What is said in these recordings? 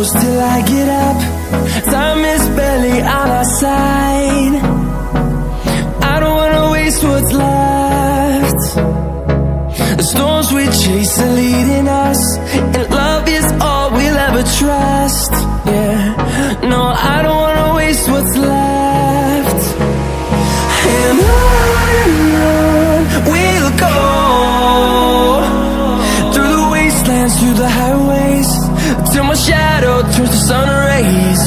close till I get up. Time is barely on our side. I don't wanna waste what's left. The storms we chase are leading us, and love is all we'll ever trust. Yeah, no, I don't wanna waste what's left. And on we'll go, through the wastelands, through the highways, till my shadow turns to sun rays.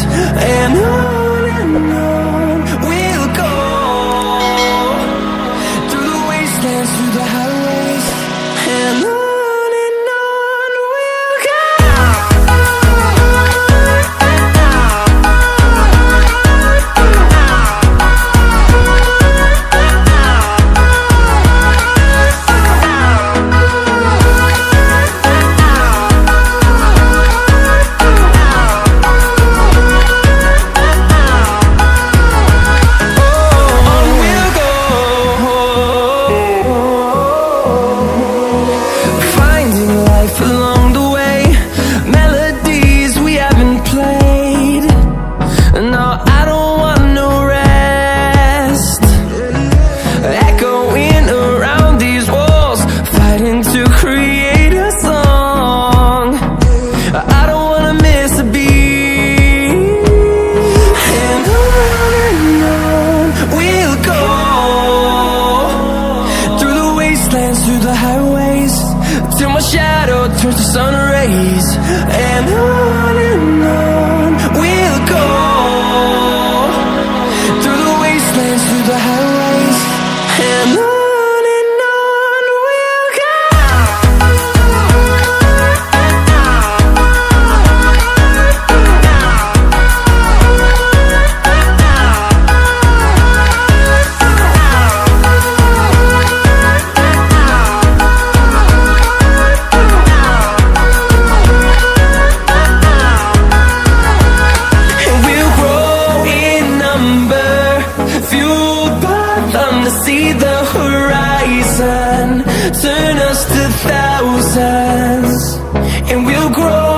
And on we'll go, through the wastelands, through the highways, and on we'll go. Through the highways, till my shadow turns to sun rays. And on we'll go, through the wastelands, through the highways, and on we'll go. See the horizon turn us to thousands, and we'll grow